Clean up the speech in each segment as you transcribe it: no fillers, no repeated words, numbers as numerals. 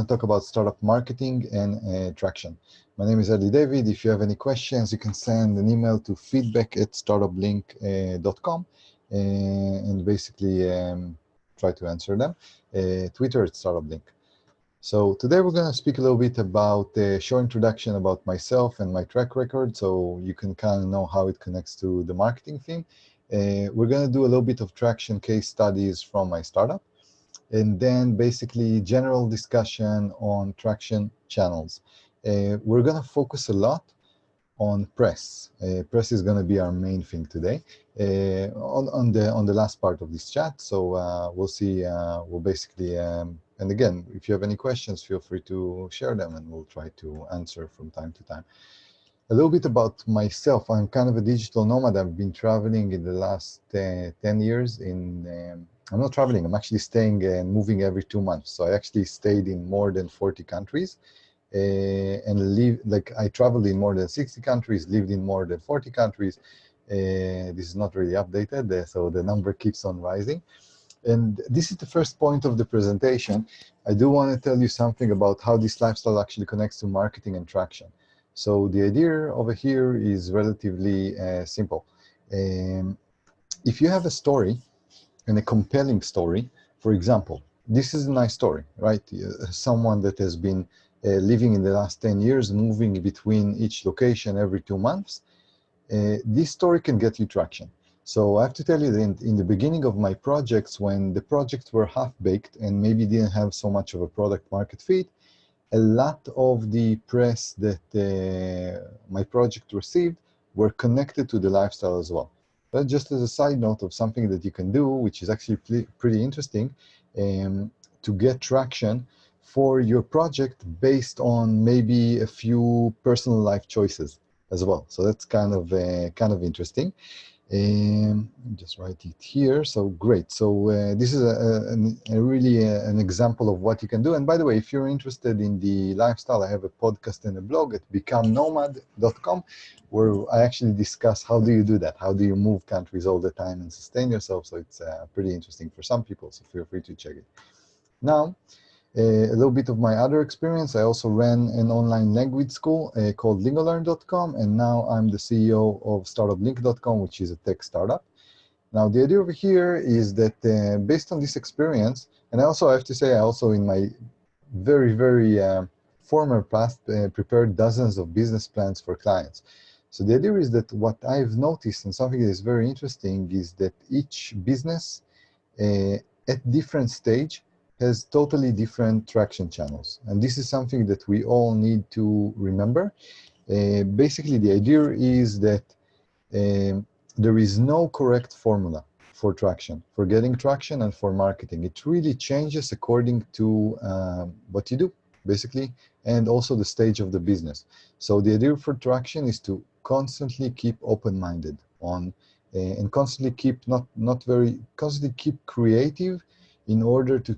talk about startup marketing and traction. My name is Eli David. If you have any questions, you can send an email to feedback@startupblink.com and basically try to answer them. Twitter at StartupBlink. So today we're going to speak a little bit about a short introduction about myself and my track record, so you can kind of know how it connects to the marketing theme. We're going to do a little bit of traction case studies from my startup, and then basically general discussion on traction channels. We're going to focus a lot on press. Press is going to be our main thing today on the last part of this chat. So we'll see. We'll basically and again, if you have any questions, feel free to share them, and we'll try to answer from time to time. A little bit about myself. I'm kind of a digital nomad. I've been traveling in the last 10 years. I'm not traveling. I'm actually staying and moving every 2 months. So I actually stayed in more than 40 countries. I traveled in more than 60 countries, lived in more than 40 countries. This is not really updated, so the number keeps on rising. And this is the first point of the presentation. I do want to tell you something about how this lifestyle actually connects to marketing and traction. So the idea over here is relatively simple. If you have a story, and a compelling story, for example, this is a nice story, right? Someone that has been living in the last 10 years, moving between each location every 2 months, this story can get you traction. So I have to tell you that in the beginning of my projects, when the projects were half-baked and maybe didn't have so much of a product market fit, a lot of the press that my project received were connected to the lifestyle as well. But just as a side note of something that you can do, which is actually pretty interesting, to get traction for your project based on maybe a few personal life choices as well. So that's kind of interesting. Just write it here. So great. So this is really an example of what you can do. And by the way, if you're interested in the lifestyle, I have a podcast and a blog at becomenomad.com, where I actually discuss how do you do that? How do you move countries all the time and sustain yourself? So it's pretty interesting for some people, so feel free to check it. Now, a little bit of my other experience. I also ran an online language school called lingolearn.com, and now I'm the CEO of StartupBlink.com, which is a tech startup. Now, the idea over here is that based on this experience, and I have to say, I also in my very, very former past prepared dozens of business plans for clients. So the idea is that what I've noticed, and something that is very interesting, is that each business at different stage has totally different traction channels. And this is something that we all need to remember. Basically, the idea is that there is no correct formula for traction, for getting traction and for marketing. It really changes according to what you do, basically, and also the stage of the business. So the idea for traction is to constantly keep open-minded on and constantly keep constantly keep creative in order to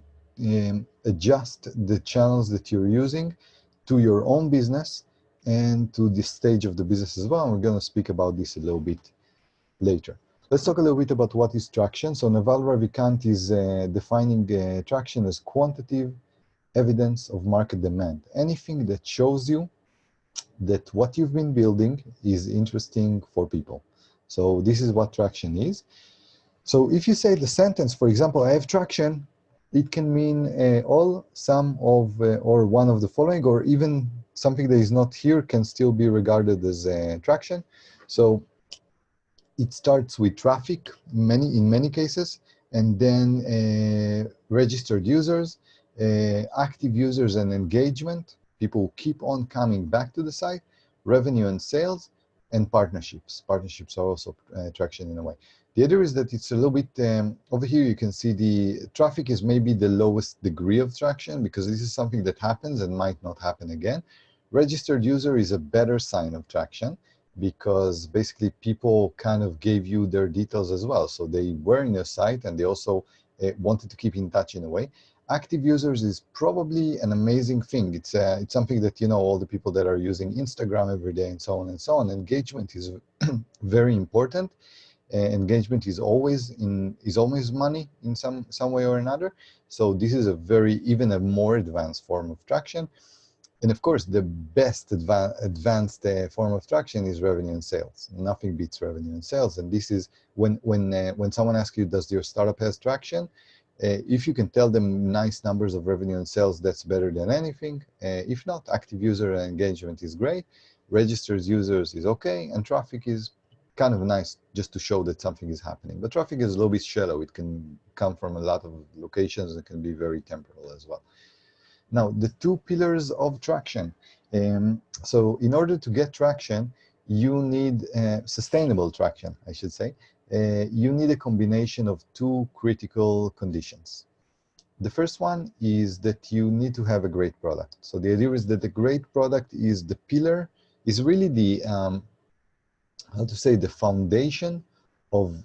adjust the channels that you're using to your own business and to the stage of the business as well. And we're going to speak about this a little bit later. Let's talk a little bit about what is traction. So Naval Ravikant is defining traction as quantitative evidence of market demand. Anything that shows you that what you've been building is interesting for people. So this is what traction is. So if you say the sentence, for example, I have traction, it can mean all, some of, or one of the following, or even something that is not here can still be regarded as traction. So it starts with traffic, in many cases, and then registered users, active users and engagement, people who keep on coming back to the site, revenue and sales, and partnerships. Partnerships are also traction in a way. The other is that it's a little bit, over here you can see the traffic is maybe the lowest degree of traction because this is something that happens and might not happen again. Registered user is a better sign of traction because basically people kind of gave you their details as well. So they were in your site and they also wanted to keep in touch in a way. Active users is probably an amazing thing. It's something that, you know, all the people that are using Instagram every day and so on and so on. Engagement is very important. engagement is always money in some way or another. So this is even a more advanced form of traction. And of course, the best advanced form of traction is revenue and sales. Nothing beats revenue and sales. And this is when someone asks you, does your startup has traction? If you can tell them nice numbers of revenue and sales, that's better than anything. If not, active user engagement is great. Registered users is okay. And traffic is kind of nice just to show that something is happening. But traffic is a little bit shallow. It can come from a lot of locations and can be very temporal as well. Now, the two pillars of traction. So in order to get traction, you need sustainable traction, I should say. You need a combination of two critical conditions. The first one is that you need to have a great product. So the idea is that the great product is the pillar, is really the, the foundation of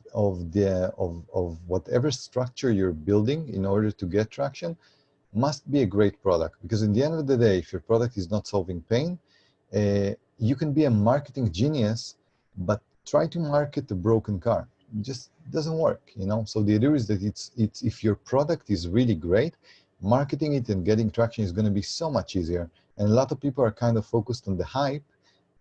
whatever structure you're building in order to get traction. Must be a great product, because in the end of the day, if your product is not solving pain, you can be a marketing genius, but try to market a broken car. It just doesn't work, you know? So the idea is that it's if your product is really great, marketing it and getting traction is going to be so much easier. And a lot of people are kind of focused on the hype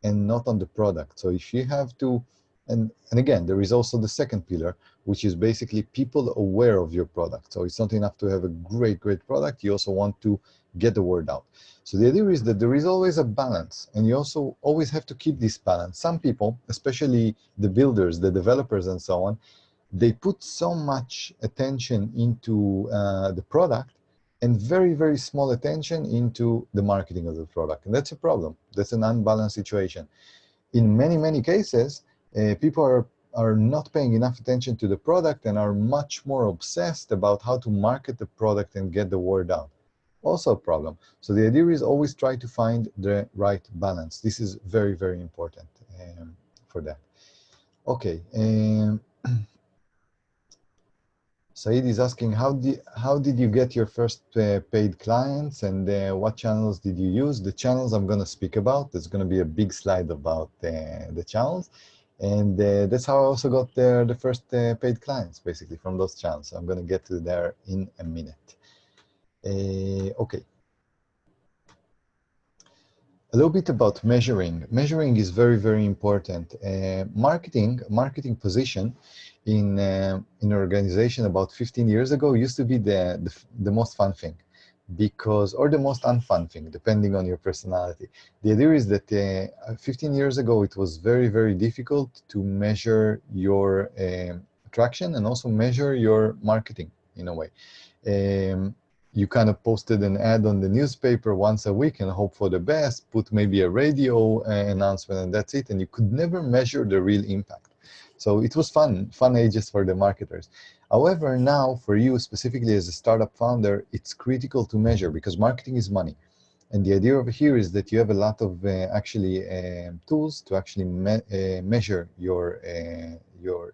and not on the product. So if you have to, and again, there is also the second pillar, which is basically people aware of your product. So it's not enough to have a great product. You also want to get the word out. So the idea is that there is always a balance, and you also always have to keep this balance. Some people, especially the builders, the developers, and so on, they put so much attention into the product and very small attention into the marketing of the product. And that's a problem. That's an unbalanced situation. In many cases, people are not paying enough attention to the product and are much more obsessed about how to market the product and get the word out. Also a problem. So the idea is always try to find the right balance. This is very important for that. Okay. Said is asking, how did you get your first paid clients, and what channels did you use? The channels I'm going to speak about. There's going to be a big slide about the channels. And that's how I also got the first paid clients, basically, from those channels. So I'm going to get to there in a minute. Okay. A little bit about measuring. Measuring is very important. Marketing position in an organization about 15 years ago used to be the most fun thing, because, or the most unfun thing, depending on your personality. The idea is that 15 years ago, it was very difficult to measure your traction and also measure your marketing in a way. You kind of posted an ad on the newspaper once a week and hope for the best, put maybe a radio announcement, and that's it. And you could never measure the real impact. So it was fun ages for the marketers. However, now for you specifically as a startup founder, it's critical to measure, because marketing is money. And the idea over here is that you have a lot of tools to actually measure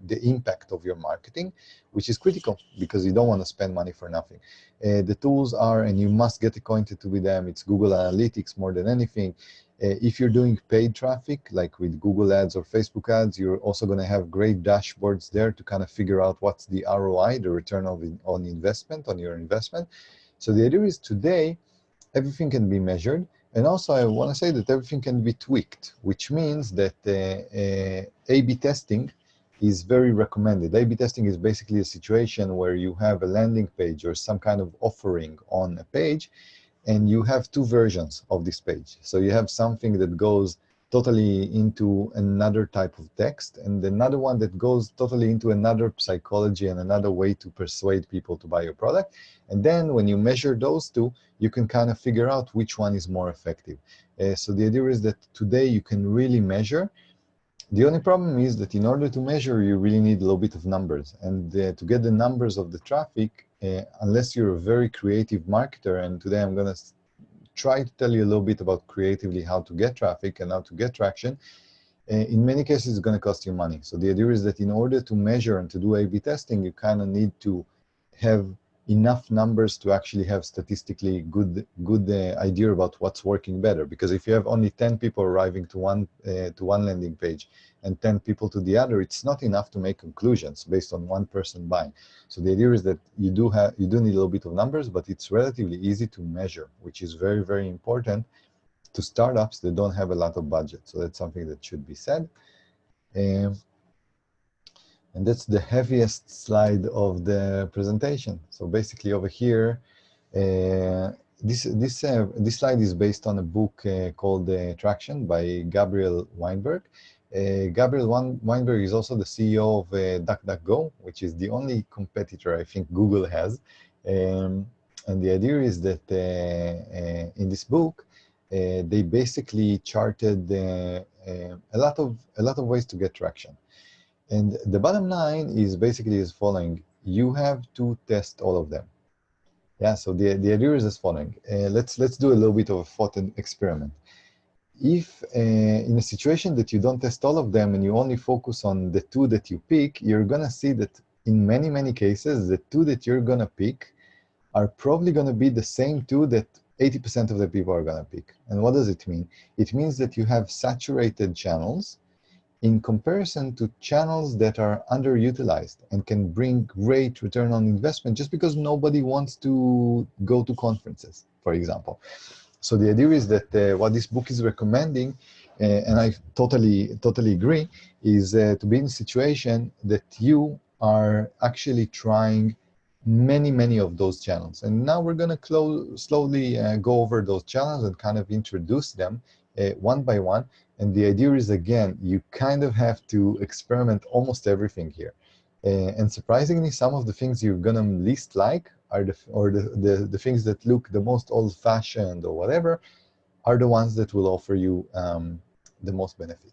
the impact of your marketing, which is critical because you don't want to spend money for nothing. The tools are, and you must get acquainted with them, it's Google Analytics more than anything. If you're doing paid traffic, like with Google ads or Facebook ads, you're also going to have great dashboards there to kind of figure out what's the ROI, the return on investment, on your investment. So the idea is today, everything can be measured. And also, I want to say that everything can be tweaked, which means that A/B testing is very recommended. A/B testing is basically a situation where you have a landing page or some kind of offering on a page, and you have two versions of this page. So you have something that goes totally into another type of text, and another one that goes totally into another psychology and another way to persuade people to buy your product. And then when you measure those two, you can kind of figure out which one is more effective. So the idea is that today you can really measure. The only problem is that in order to measure, you really need a little bit of numbers. And to get the numbers of the traffic, unless you're a very creative marketer, and today I'm going to try to tell you a little bit about creatively how to get traffic and how to get traction, in many cases it's going to cost you money. So the idea is that in order to measure and to do A/B testing, you kind of need to have enough numbers to actually have statistically good idea about what's working better. Because if you have only 10 people arriving to one landing page and 10 people to the other, it's not enough to make conclusions based on one person buying. So the idea is that you do need a little bit of numbers, but it's relatively easy to measure, which is very, very important to startups that don't have a lot of budget. So that's something that should be said. And that's the heaviest slide of the presentation. So basically over here, this slide is based on a book called Traction by Gabriel Weinberg. Gabriel Weinberg is also the CEO of DuckDuckGo, which is the only competitor I think Google has. And the idea is that in this book, they basically charted a lot of ways to get traction. And the bottom line is basically as following. You have to test all of them. Yeah, so the idea is as following. Let's do a little bit of a thought experiment. If in a situation that you don't test all of them and you only focus on the two that you pick, you're going to see that in many, many cases, the two that you're going to pick are probably going to be the same two that 80% of the people are going to pick. And what does it mean? It means that you have saturated channels in comparison to channels that are underutilized and can bring great return on investment just because nobody wants to go to conferences, for example. So the idea is that what this book is recommending, and I totally agree, is to be in a situation that you are actually trying many of those channels. And now we're going to slowly go over those channels and kind of introduce them one by one. And the idea is, again, you kind of have to experiment almost everything here. And surprisingly, some of the things you're going to least like are the things that look the most old-fashioned or whatever are the ones that will offer you the most benefit.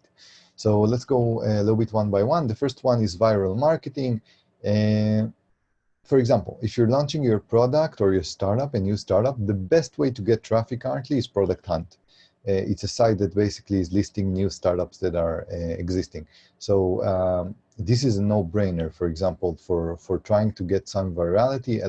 So let's go a little bit one by one. The first one is viral marketing. For example, if you're launching your product or your startup, a new startup, the best way to get traffic currently is Product Hunt. It's a site that basically is listing new startups that are existing. So this is a no-brainer, for example, for trying to get some virality. I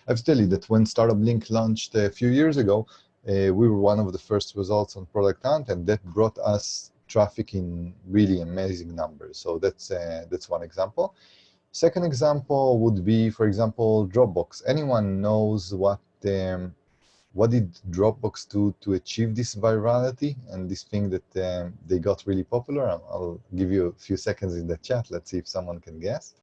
have to tell you that when StartupBlink launched a few years ago, we were one of the first results on Product Hunt, and that brought us traffic in really amazing numbers. So that's one example. Second example would be, for example, Dropbox. Anyone knows what did Dropbox do to achieve this virality and this thing that they got really popular? I'll give you a few seconds in the chat. Let's see if someone can guess.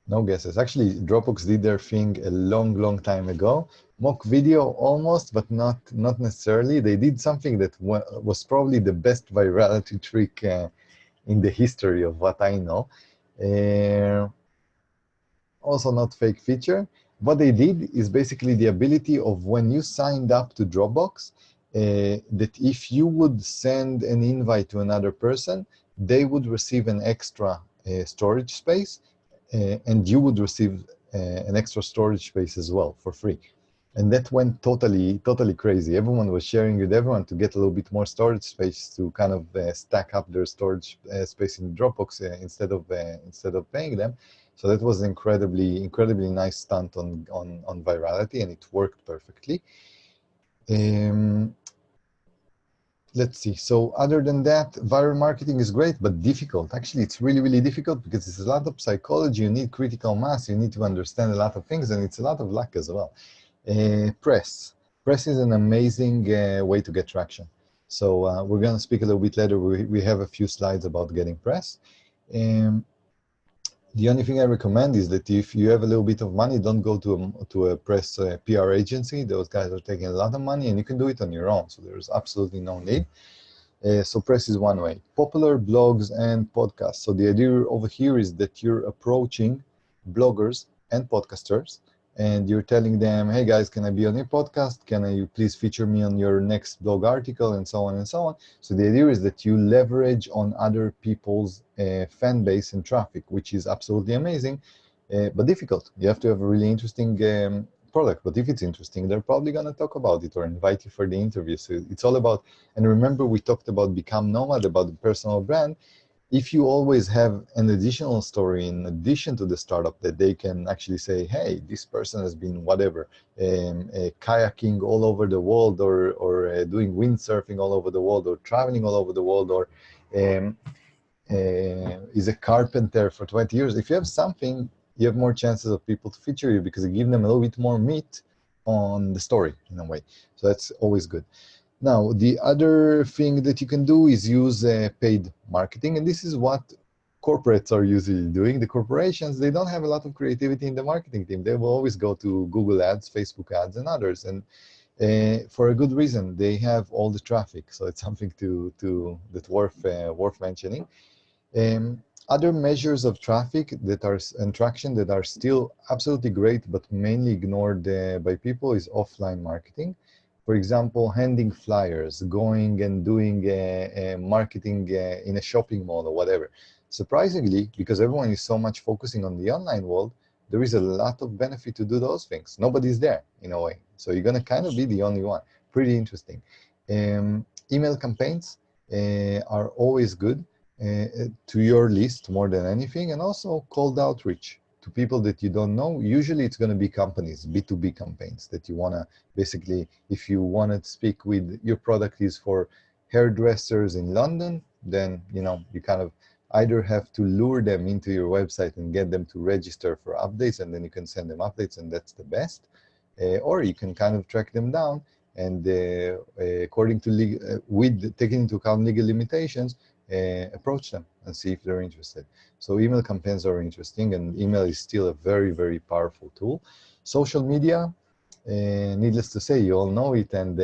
No guesses. Actually, Dropbox did their thing a long time ago. Mock video almost, but not necessarily. They did something that was probably the best virality trick in the history of what I know. Also not fake feature. What they did is basically the ability of when you signed up to Dropbox, that if you would send an invite to another person, they would receive an extra storage space, and you would receive an extra storage space as well for free. And that went totally crazy. Everyone was sharing with everyone to get a little bit more storage space to kind of stack up their storage space in Dropbox instead of paying them. So that was an incredibly nice stunt on virality, and it worked perfectly. Let's see. So other than that, viral marketing is great, but difficult. Actually, it's really difficult because it's a lot of psychology. You need critical mass. You need to understand a lot of things, and it's a lot of luck as well. Press. Press is an amazing way to get traction. So we're going to speak a little bit later. We have a few slides about getting press. The only thing I recommend is that if you have a little bit of money, don't go to a press PR agency. Those guys are taking a lot of money, and you can do it on your own. So there's absolutely no need. So press is one way. Popular blogs and podcasts. So the idea over here is that you're approaching bloggers and podcasters, and you're telling them, hey guys, can I be on your podcast? Can you please feature me on your next blog article, and so on and so on. So the idea is that you leverage on other people's fan base and traffic, which is absolutely amazing, but difficult. You have to have a really interesting product, but if it's interesting, they're probably going to talk about it or invite you for the interview. So it's all about, and remember we talked about become nomad, about the personal brand. If you always have an additional story in addition to the startup that they can actually say, hey, this person has been whatever, kayaking all over the world, or doing windsurfing all over the world, or traveling all over the world, or is a carpenter for 20 years. If you have something, you have more chances of people to feature you because you give them a little bit more meat on the story in a way. So that's always good. Now, the other thing that you can do is use paid marketing, and this is what corporates are usually doing. The corporations, they don't have a lot of creativity in the marketing team. They will always go to Google ads, Facebook ads, and others, and for a good reason. They have all the traffic, so it's something that's worth mentioning. Other measures of traffic that are and traction that are still absolutely great, but mainly ignored by people, is offline marketing. For example, handing flyers, going and doing marketing in a shopping mall or whatever. Surprisingly, because everyone is so much focusing on the online world, there is a lot of benefit to do those things. Nobody's there in a way. So you're going to kind of be the only one. Pretty interesting. Email campaigns are always good. To your list more than anything, and also cold outreach to people that you don't know. Usually it's going to be companies, B2B campaigns that you want to basically, if you want to speak with, your product is for hairdressers in London, then you kind of either have to lure them into your website and get them to register for updates, and then you can send them updates, and that's the best. Or you can kind of track them down and according to with taking into account legal limitations, approach them and see if they're interested. So email campaigns are interesting, and email is still a very, very powerful tool. Social media, needless to say, you all know it, and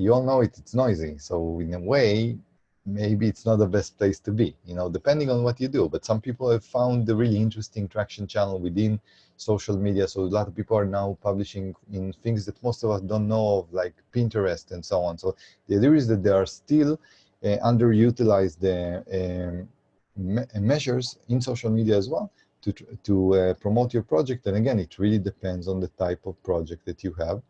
you all know it's noisy. So in a way, maybe it's not the best place to be, depending on what you do. But some people have found the really interesting traction channel within social media. So a lot of people are now publishing in things that most of us don't know of, like Pinterest and so on. So the idea is that there are still underutilized measures in social media as well to promote your project. And again, it really depends on the type of project that you have.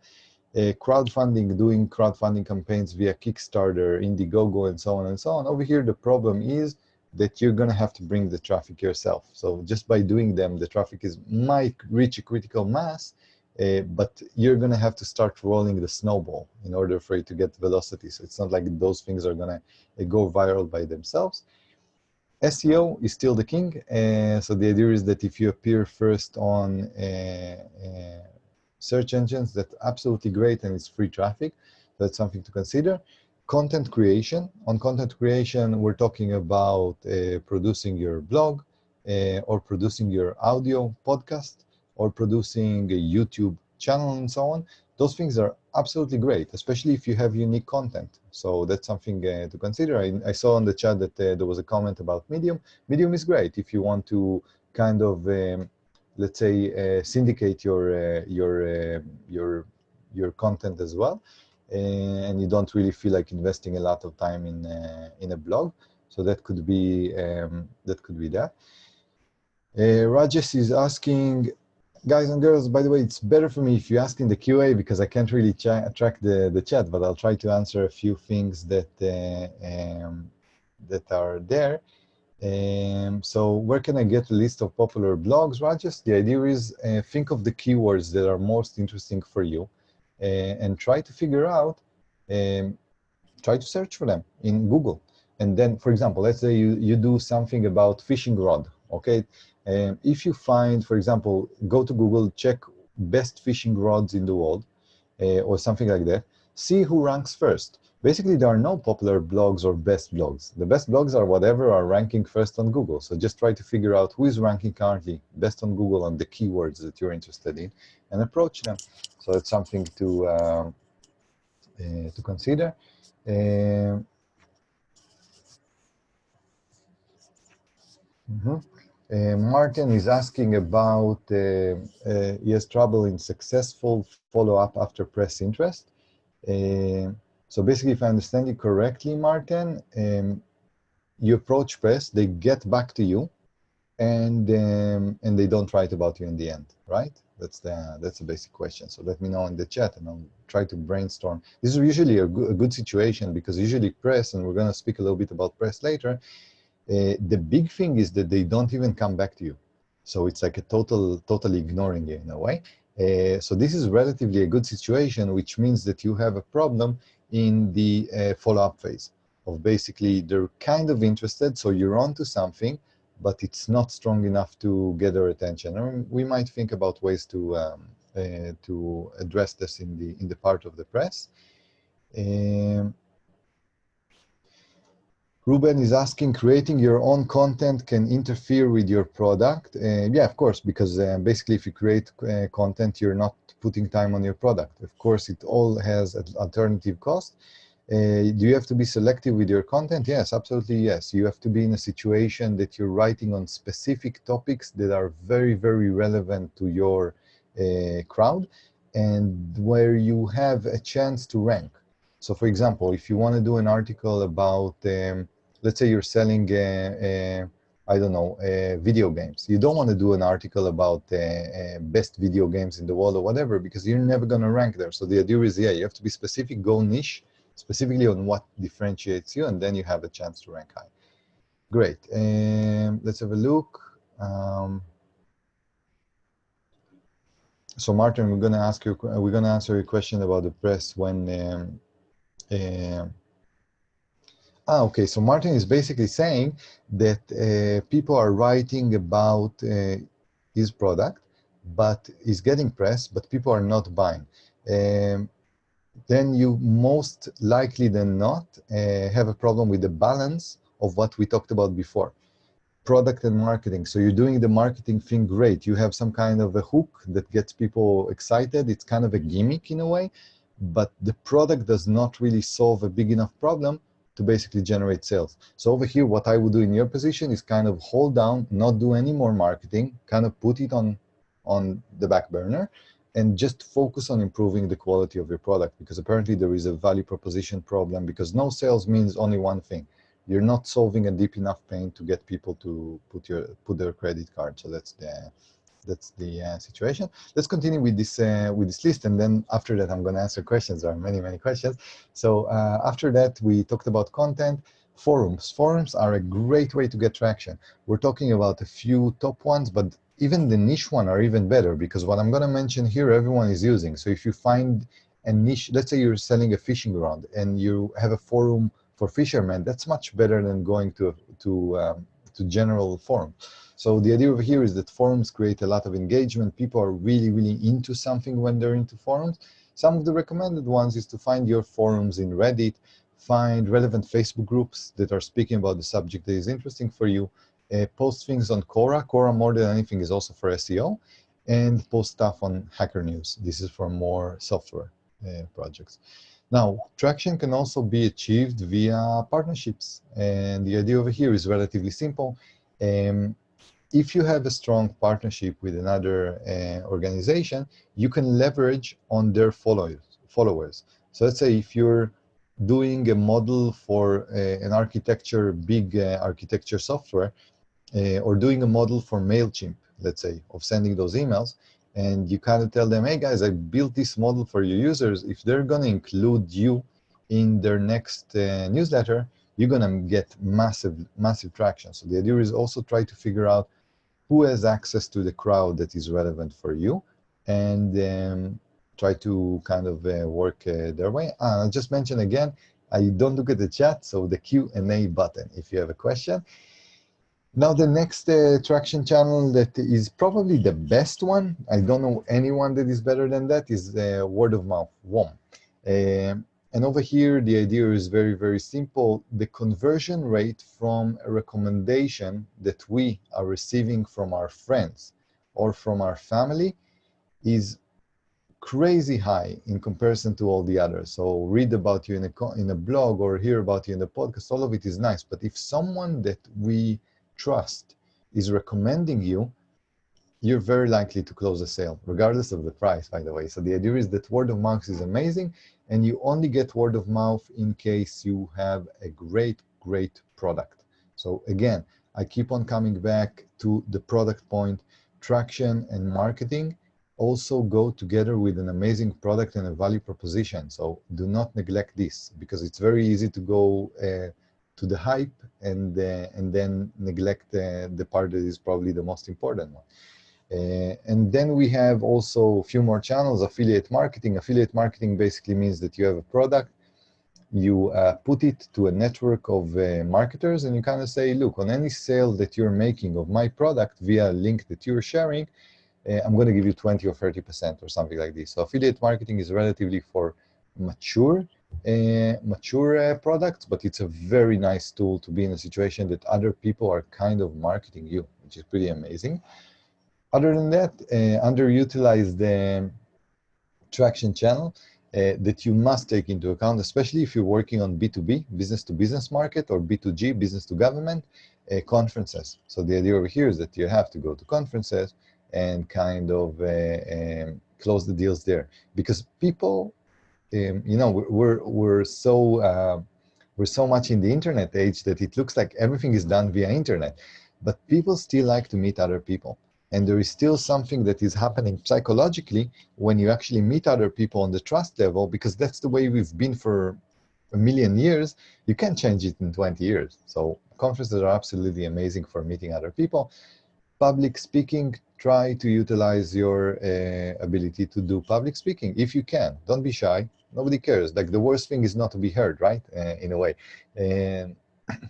Crowdfunding, doing crowdfunding campaigns via Kickstarter, Indiegogo, and so on and so on. Over here, the problem is that you're going to have to bring the traffic yourself. So just by doing them, the traffic might reach a critical mass, but you're going to have to start rolling the snowball in order for it to get velocity. So it's not like those things are going to go viral by themselves. SEO is still the king. So the idea is that if you appear first on search engines, that's absolutely great, and it's free traffic. That's something to consider. Content creation. On content creation, we're talking about producing your blog, or producing your audio podcast, or producing a YouTube channel, and so on. Those things are absolutely great, especially if you have unique content. So that's something to consider. I saw on the chat that there was a comment about Medium. Medium is great if you want to kind of let's say, syndicate your content as well, and you don't really feel like investing a lot of time in a blog. So that could be that. Rajesh is asking, guys and girls, by the way, it's better for me if you ask in the QA because I can't really track the chat, but I'll try to answer a few things that are there. So where can I get a list of popular blogs, Rajesh? The idea is think of the keywords that are most interesting for you and try to figure out, try to search for them in Google. And then, for example, let's say you do something about fishing rod, okay? If you find, for example, go to Google, check best fishing rods in the world or something like that, see who ranks first. Basically, there are no popular blogs or best blogs. The best blogs are whatever are ranking first on Google. So just try to figure out who is ranking currently best on Google on the keywords that you're interested in and approach them. So it's something to consider. Martin is asking about he has trouble in successful follow-up after press interest. So basically, if I understand you correctly, Martin, you approach press, they get back to you, and they don't write about you in the end, right? That's the basic question. So let me know in the chat, and I'll try to brainstorm. This is usually a good situation, because usually press, and we're going to speak a little bit about press later, the big thing is that they don't even come back to you. So it's like a totally ignoring you in a way. So this is relatively a good situation, which means that you have a problem in the follow-up phase of basically they're kind of interested, so you're onto something, but it's not strong enough to get their attention. And we might think about ways to address this in the part of the press. Ruben is asking, creating your own content can interfere with your product? Yeah, of course, because basically if you create content, you're not putting time on your product. Of course, it all has an alternative cost. Do you have to be selective with your content? Yes, absolutely yes. You have to be in a situation that you're writing on specific topics that are very, very relevant to your crowd, and where you have a chance to rank. So for example, if you want to do an article about, let's say you're selling, I don't know, video games. You don't want to do an article about best video games in the world or whatever, because you're never going to rank there. So the idea is, yeah, you have to be specific, go niche, specifically on what differentiates you, and then you have a chance to rank high. Great. Let's have a look. So Martin, we're going to answer your question about the press when. Okay, so Martin is basically saying that people are writing about his product, but he's getting press, but people are not buying. Then you most likely than not have a problem with the balance of what we talked about before. Product and marketing. So you're doing the marketing thing great. You have some kind of a hook that gets people excited. It's kind of a gimmick in a way, but the product does not really solve a big enough problem to basically generate sales. So over here, what I would do in your position is kind of hold down, not do any more marketing, kind of put it on the back burner, and just focus on improving the quality of your product, because apparently there is a value proposition problem, because no sales means only one thing. You're not solving a deep enough pain to get people to put their credit card. So that's the situation. Let's continue with this list, and then after that I'm going to answer questions. There are many questions. So after that we talked about content. Forums. Forums are a great way to get traction. We're talking about a few top ones, but even the niche one are even better, because what I'm going to mention here everyone is using. So if you find a niche, let's say you're selling a fishing rod and you have a forum for fishermen, that's much better than going to general forum. So the idea over here is that forums create a lot of engagement. People are really into something when they're into forums. Some of the recommended ones is to find your forums in Reddit, find relevant Facebook groups that are speaking about the subject that is interesting for you, post things on Quora. Quora, more than anything, is also for SEO, and post stuff on Hacker News. This is for more software projects. Now, traction can also be achieved via partnerships, and the idea over here is relatively simple. If you have a strong partnership with another organization, you can leverage on their followers. So let's say if you're doing a model for an architecture, big architecture software, or doing a model for MailChimp, let's say, of sending those emails, and you kind of tell them, hey guys, I built this model for your users. If they're going to include you in their next newsletter, you're going to get massive traction. So the idea is also try to figure out who has access to the crowd that is relevant for you, and try to kind of work their way. I'll just mention again, I don't look at the chat, so the Q&A button if you have a question. Now the next traction channel that is probably the best one, I don't know anyone that is better than that, is word of mouth, WOM. And over here, the idea is very simple. The conversion rate from a recommendation that we are receiving from our friends or from our family is crazy high in comparison to all the others. So read about you in a blog or hear about you in the podcast, all of it is nice. But if someone that we trust is recommending you, you're very likely to close a sale, regardless of the price, by the way. So the idea is that word of mouth is amazing, and you only get word of mouth in case you have a great product. So again, I keep on coming back to the product point, traction and marketing also go together with an amazing product and a value proposition. So do not neglect this, because it's very easy to go to the hype and then neglect the part that is probably the most important one. And then we have also a few more channels. Affiliate marketing. Affiliate marketing basically means that you have a product, you put it to a network of marketers, and you kind of say, look, on any sale that you're making of my product via a link that you're sharing, I'm going to give you 20 or 30% or something like this. So affiliate marketing is relatively for mature products, but it's a very nice tool to be in a situation that other people are kind of marketing you, which is pretty amazing. Other than that, underutilized traction channel that you must take into account, especially if you're working on B2B, business to business market, or B2G, business to government, conferences. So the idea over here is that you have to go to conferences and kind of close the deals there, because people, we're so much in the internet age that it looks like everything is done via internet, but people still like to meet other people. And there is still something that is happening psychologically when you actually meet other people on the trust level, because that's the way we've been for a million years. You can't change it in 20 years. So conferences are absolutely amazing for meeting other people. Public speaking, try to utilize your ability to do public speaking if you can. Don't be shy. Nobody cares. Like, the worst thing is not to be heard, right? In a way.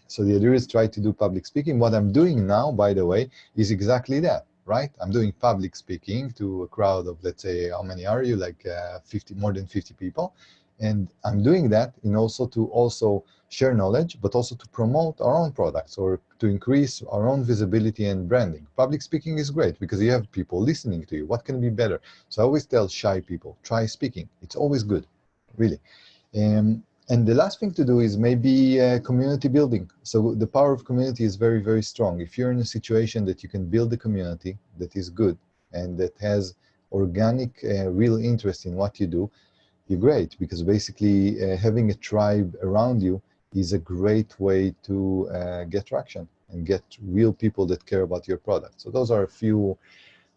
So the idea is try to do public speaking. What I'm doing now, by the way, is exactly that, right? I'm doing public speaking to a crowd of, let's say, how many are you? Like 50, more than 50 people. And I'm doing that in also to share knowledge, but also to promote our own products or to increase our own visibility and branding. Public speaking is great because you have people listening to you. What can be better? So I always tell shy people, try speaking. It's always good, really. And the last thing to do is maybe community building. So the power of community is very, very strong. If you're in a situation that you can build a community that is good and that has organic, real interest in what you do, you're great, because basically having a tribe around you is a great way to get traction and get real people that care about your product. So those are a few,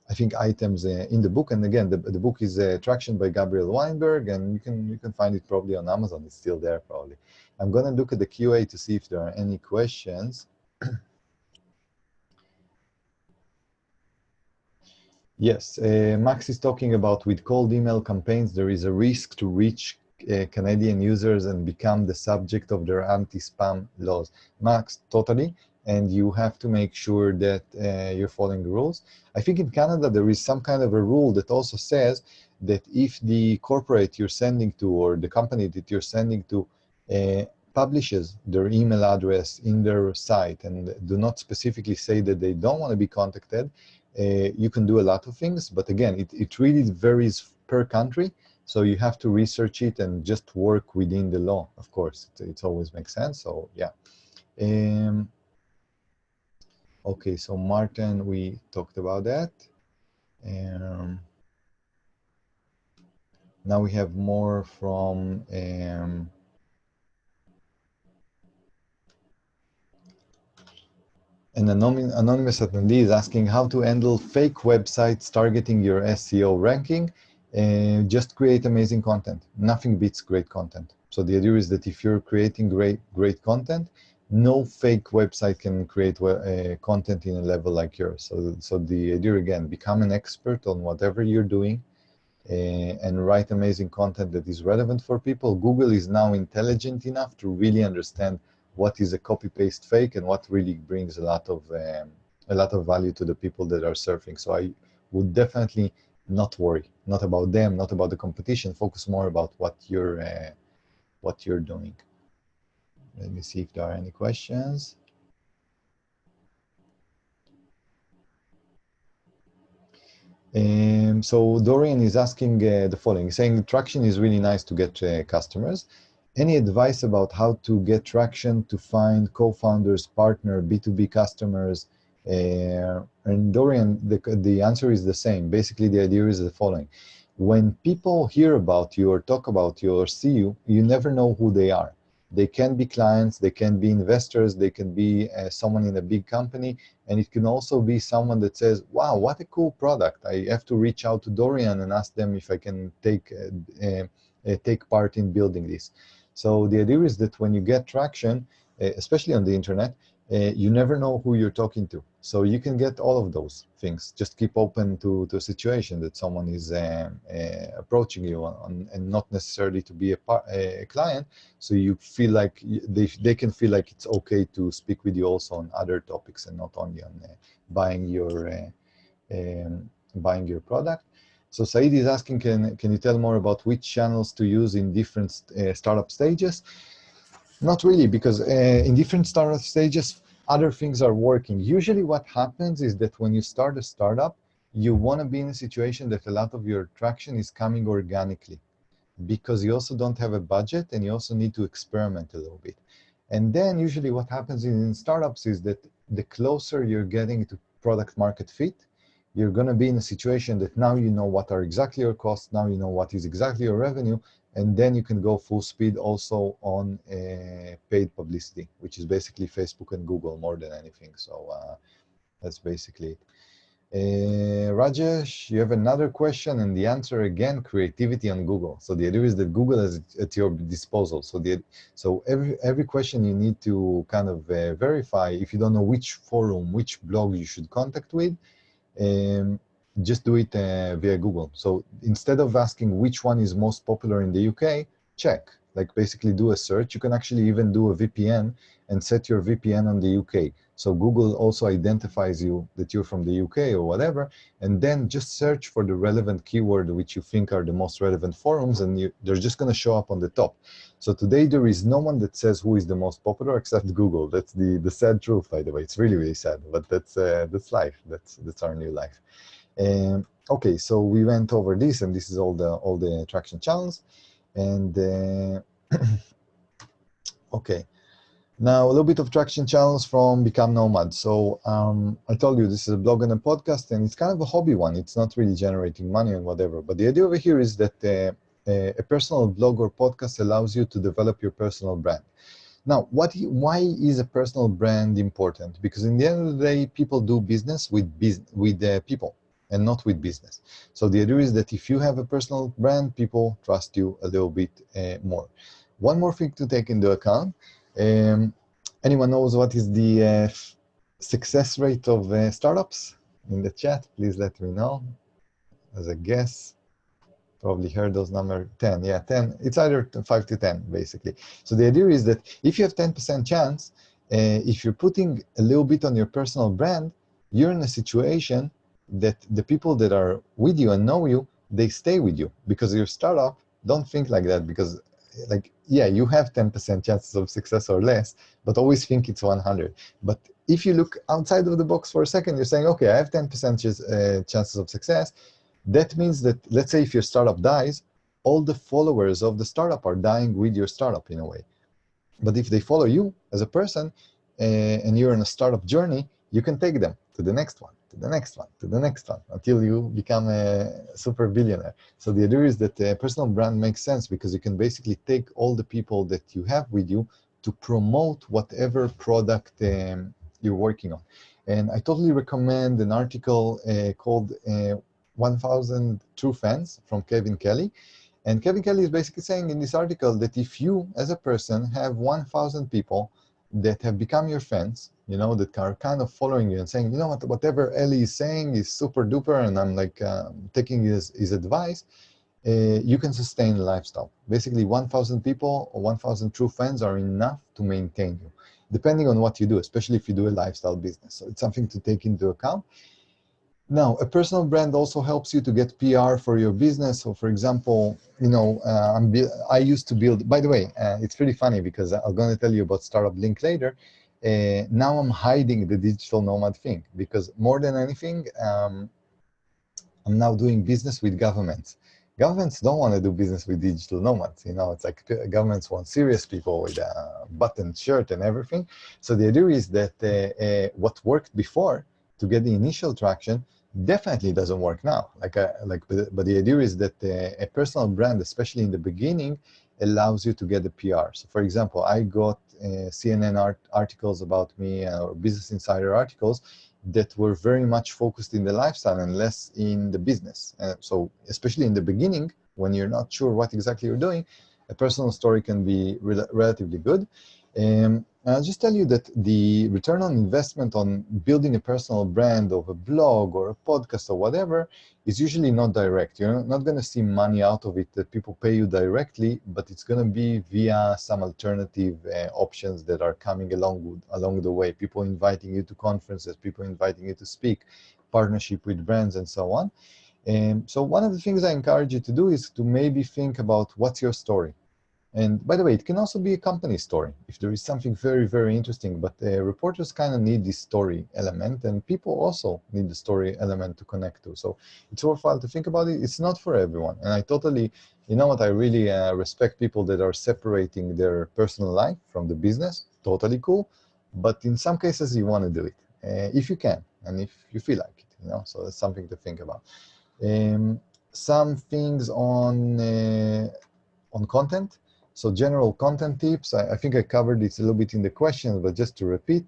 I think, items in the book. And again, the book is Traction by Gabriel Weinberg, and you can find it probably on Amazon. It's still there probably. I'm going to look at the QA to see if there are any questions. Yes, Max is talking about with cold email campaigns, there is a risk to reach Canadian users and become the subject of their anti-spam laws. Max, totally. And you have to make sure that you're following the rules. I think in Canada, there is some kind of a rule that also says that if the corporate you're sending to or the company that you're sending to publishes their email address in their site and do not specifically say that they don't want to be contacted, you can do a lot of things. But again, it really varies per country. So you have to research it and just work within the law, of course. It always makes sense. So yeah. Okay, so Martin, we talked about that. Now we have more from an anonymous attendee is asking how to handle fake websites targeting your SEO ranking. Just create amazing content. Nothing beats great content. So the idea is that if you're creating great content, no fake website can create content in a level like yours. So the idea, again, become an expert on whatever you're doing and write amazing content that is relevant for people. Google is now intelligent enough to really understand what is a copy-paste fake and what really brings a lot of value to the people that are surfing. So I would definitely not worry, not about them, not about the competition. Focus more about what you're doing. Let me see if there are any questions. So Dorian is asking the following, saying traction is really nice to get customers. Any advice about how to get traction, to find co-founders, partner, B2B customers? And Dorian, the answer is the same. Basically, the idea is the following. When people hear about you or talk about you or see you, you never know who they are. They can be clients, they can be investors, they can be someone in a big company, and it can also be someone that says, wow, what a cool product. I have to reach out to Dorian and ask them if I can take part in building this. So the idea is that when you get traction, especially on the internet, you never know who you're talking to. So you can get all of those things. Just keep open to a situation that someone is approaching you on, and not necessarily to be a client. So you feel like they can feel like it's okay to speak with you also on other topics and not only on buying your product. So Said is asking, can you tell more about which channels to use in different startup stages? Not really, because in different startup stages, other things are working. Usually what happens is that when you start a startup, you want to be in a situation that a lot of your traction is coming organically, because you also don't have a budget and you also need to experiment a little bit. And then usually what happens in startups is that the closer you're getting to product market fit, you're going to be in a situation that now you know what are exactly your costs, now you know what is exactly your revenue, and then you can go full speed also on paid publicity, which is basically Facebook and Google more than anything. So that's basically it. Rajesh, you have another question, and the answer again, creativity on Google. So the idea is that Google is at your disposal. So every question you need to kind of verify. If you don't know which forum, which blog you should contact with, just do it via Google. So instead of asking which one is most popular in the UK, check. Like basically do a search. You can actually even do a VPN and set your VPN on the UK. So Google also identifies you that you're from the UK or whatever, and then just search for the relevant keyword which you think are the most relevant forums, and they're just going to show up on the top. So today there is no one that says who is the most popular except Google. That's the sad truth, by the way. It's really, really sad, but that's life. That's our new life. Okay, so we went over this, and this is all the traction channels. And okay, now a little bit of traction channels from Become Nomad. So I told you this is a blog and a podcast, and it's kind of a hobby one. It's not really generating money and whatever. But the idea over here is that a personal blog or podcast allows you to develop your personal brand. Now, why is a personal brand important? Because in the end of the day, people do business with people and not with business. So the idea is that if you have a personal brand, people trust you a little bit more. One more thing to take into account. Anyone knows what is the success rate of startups? In the chat, please let me know. As a guess, probably heard those numbers, 10. Yeah, 10. It's either 5 to 10, basically. So the idea is that if you have 10% chance, if you're putting a little bit on your personal brand, you're in a situation that the people that are with you and know you, they stay with you. Because your startup, don't think like that, because like, yeah, you have 10% chances of success or less, but always think it's 100. But if you look outside of the box for a second, you're saying, okay, I have 10% chances of success. That means that, let's say if your startup dies, all the followers of the startup are dying with your startup in a way. But if they follow you as a person and you're in a startup journey, you can take them to the next one, to the next one, to the next one, until you become a super billionaire. So the idea is that a personal brand makes sense because you can basically take all the people that you have with you to promote whatever product you're working on. And I totally recommend an article called 1,000 True Fans from Kevin Kelly. And Kevin Kelly is basically saying in this article that if you, as a person, have 1,000 people that have become your fans, you know, that are kind of following you and saying, you know what, whatever Eli is saying is super duper, and I'm like taking his advice, you can sustain a lifestyle. Basically, 1,000 people or 1,000 true fans are enough to maintain you, depending on what you do, especially if you do a lifestyle business. So it's something to take into account. Now, a personal brand also helps you to get PR for your business. So, for example, you know, I used to build, by the way, it's pretty funny because I'm going to tell you about StartupBlink later. Now I'm hiding the digital nomad thing because more than anything, I'm now doing business with governments. Governments don't want to do business with digital nomads. You know, it's like governments want serious people with a buttoned shirt and everything. So the idea is that what worked before to get the initial traction definitely doesn't work now. But the idea is that a personal brand, especially in the beginning, allows you to get the PR. So for example, I got CNN articles about me or Business Insider articles that were very much focused in the lifestyle and less in the business. So especially in the beginning, when you're not sure what exactly you're doing, a personal story can be relatively good. I'll just tell you that the return on investment on building a personal brand of a blog or a podcast or whatever is usually not direct. You're not going to see money out of it that people pay you directly, but it's going to be via some alternative options that are coming along the way. People inviting you to conferences, people inviting you to speak, partnership with brands, and so on. So one of the things I encourage you to do is to maybe think about what's your story. And by the way, it can also be a company story if there is something very, very interesting. But reporters kind of need this story element, and people also need the story element to connect to. So it's worthwhile to think about it. It's not for everyone. And I totally, you know what, I really respect people that are separating their personal life from the business. Totally cool. But in some cases, you want to do it if you can and if you feel like it, you know. So that's something to think about. Some things on content. So general content tips, I think I covered it a little bit in the questions, but just to repeat,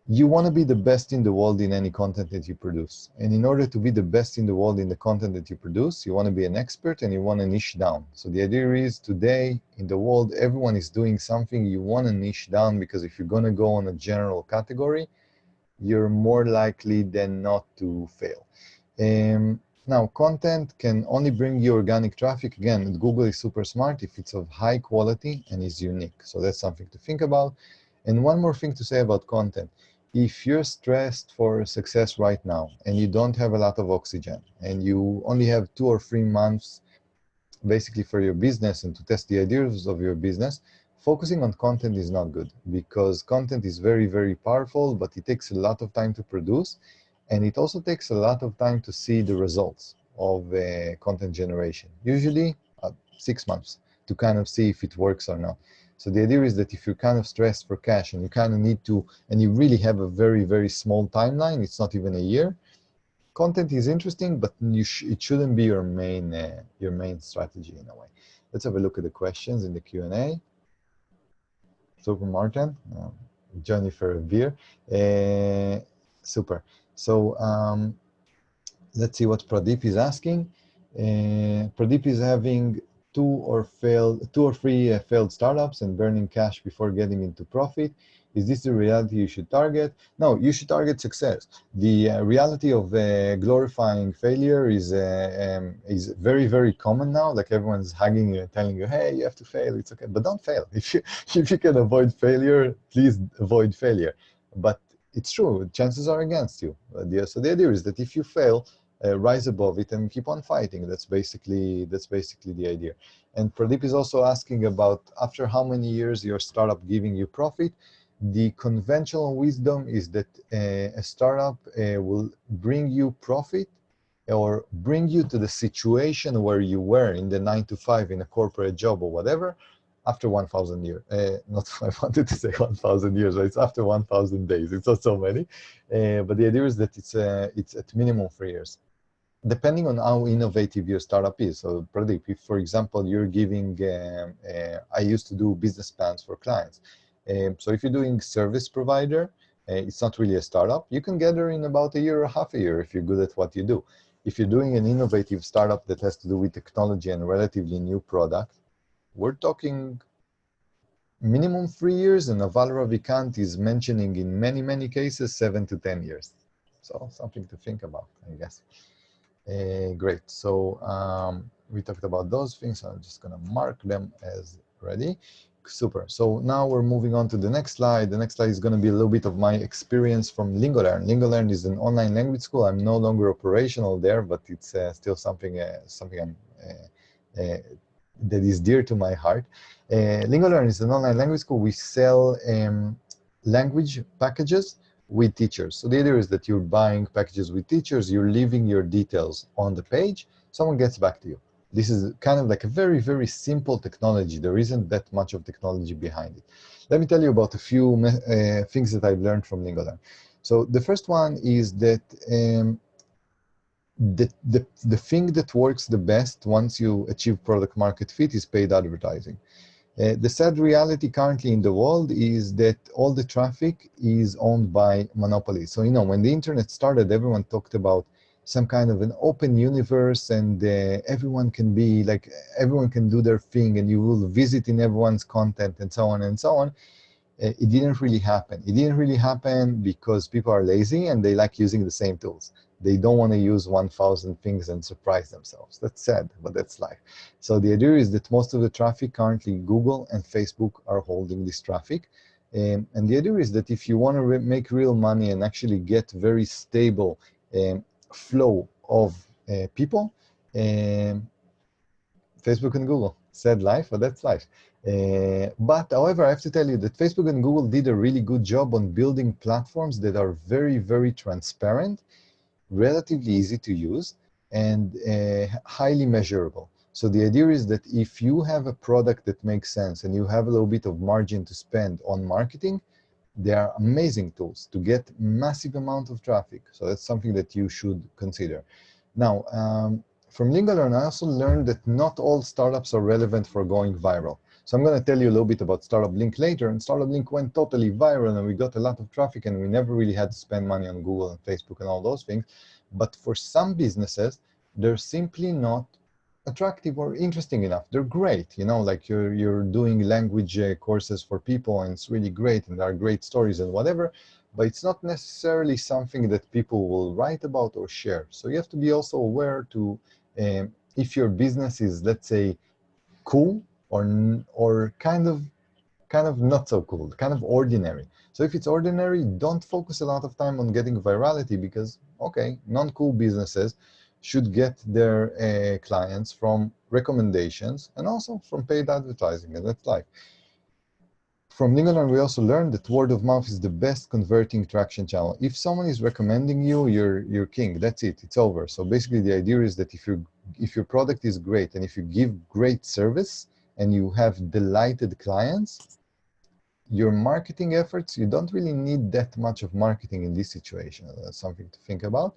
you want to be the best in the world in any content that you produce. And in order to be the best in the world in the content that you produce, you want to be an expert and you want to niche down. So the idea is today in the world, everyone is doing something. You want to niche down because if you're going to go on a general category, you're more likely than not to fail. Now, content can only bring you organic traffic. Again, Google is super smart if it's of high quality and is unique. So that's something to think about. And one more thing to say about content. If you're stressed for success right now and you don't have a lot of oxygen and you only have 2 or 3 months basically for your business and to test the ideas of your business, focusing on content is not good because content is very, very powerful, but it takes a lot of time to produce. And it also takes a lot of time to see the results of content generation, usually 6 months to kind of see if it works or not. So the idea is that if you're kind of stressed for cash and you kind of need to, and you really have a very, very small timeline, it's not even a year, content is interesting, but it shouldn't be your main strategy in a way. Let's have a look at the questions in the Q&A. Super Martin, Jennifer Beer, super. So let's see what Pradeep is asking. Pradeep is having 2 or 3 failed startups and burning cash before getting into profit. Is this the reality you should target? No, you should target success. The reality of glorifying failure is very, very common now. Like everyone's hugging you and telling you, hey, you have to fail, it's okay. But don't fail. If you can avoid failure, please avoid failure. But it's true, chances are against you. So the idea is that if you fail, rise above it and keep on fighting. That's basically the idea. And Pradeep is also asking about after how many years your startup giving you profit. The conventional wisdom is that a startup will bring you profit or bring you to the situation where you were in the 9 to 5 in a corporate job or whatever after 1,000 years. Not, I wanted to say 1,000 years, but it's after 1,000 days. It's not so many. But the idea is that it's at minimum 3 years, depending on how innovative your startup is. So Pradeep, if, for example, you're giving, I used to do business plans for clients. So if you're doing service provider, it's not really a startup. You can gather in about a year or half a year if you're good at what you do. If you're doing an innovative startup that has to do with technology and a relatively new product, we're talking minimum 3 years, and Naval Ravikant is mentioning in many, many cases 7 to 10 years. So something to think about, I guess. Great. So we talked about those things. So I'm just going to mark them as ready. Super. So now we're moving on to the next slide. The next slide is going to be a little bit of my experience from LingoLearn. LingoLearn is an online language school. I'm no longer operational there, but it's still something that is dear to my heart. LingoLearn is an online language school. We sell language packages with teachers. So the idea is that you're buying packages with teachers, you're leaving your details on the page, someone gets back to you. This is kind of like a very, very simple technology. There isn't that much of technology behind it. Let me tell you about a few things that I've learned from LingoLearn. So the first one is that the thing that works the best once you achieve product market fit is paid advertising. The sad reality currently in the world is that all the traffic is owned by monopolies. So, when the internet started, everyone talked about some kind of an open universe, and everyone can be like, everyone can do their thing, and you will visit in everyone's content, and so on and so on. It didn't really happen. It didn't really happen because people are lazy and they like using the same tools. They don't want to use 1,000 things and surprise themselves. That's sad, but that's life. So the idea is that most of the traffic currently, Google and Facebook are holding this traffic. And the idea is that if you want to make real money and actually get very stable flow of people, Facebook and Google. Sad life, but that's life. But however, I have to tell you that Facebook and Google did a really good job on building platforms that are very, very transparent, relatively easy to use, and highly measurable. So the idea is that if you have a product that makes sense and you have a little bit of margin to spend on marketing, they are amazing tools to get massive amount of traffic. So that's something that you should consider. Now, from LingoLearn, I also learned that not all startups are relevant for going viral. So I'm going to tell you a little bit about StartupBlink later, and StartupBlink went totally viral, and we got a lot of traffic, and we never really had to spend money on Google and Facebook and all those things. But for some businesses, they're simply not attractive or interesting enough. They're great, like you're doing language courses for people, and it's really great, and there are great stories and whatever, but it's not necessarily something that people will write about or share. So you have to be also aware to, if your business is, let's say, cool or kind of not so cool, kind of ordinary. So if it's ordinary, don't focus a lot of time on getting virality, because, okay, non-cool businesses should get their clients from recommendations and also from paid advertising, and that's life. From LingoLearn, we also learned that word of mouth is the best converting traction channel. If someone is recommending you, you're king. That's it. It's over. So basically, the idea is that if your product is great and if you give great service and you have delighted clients, your marketing efforts, you don't really need that much of marketing in this situation. That's something to think about.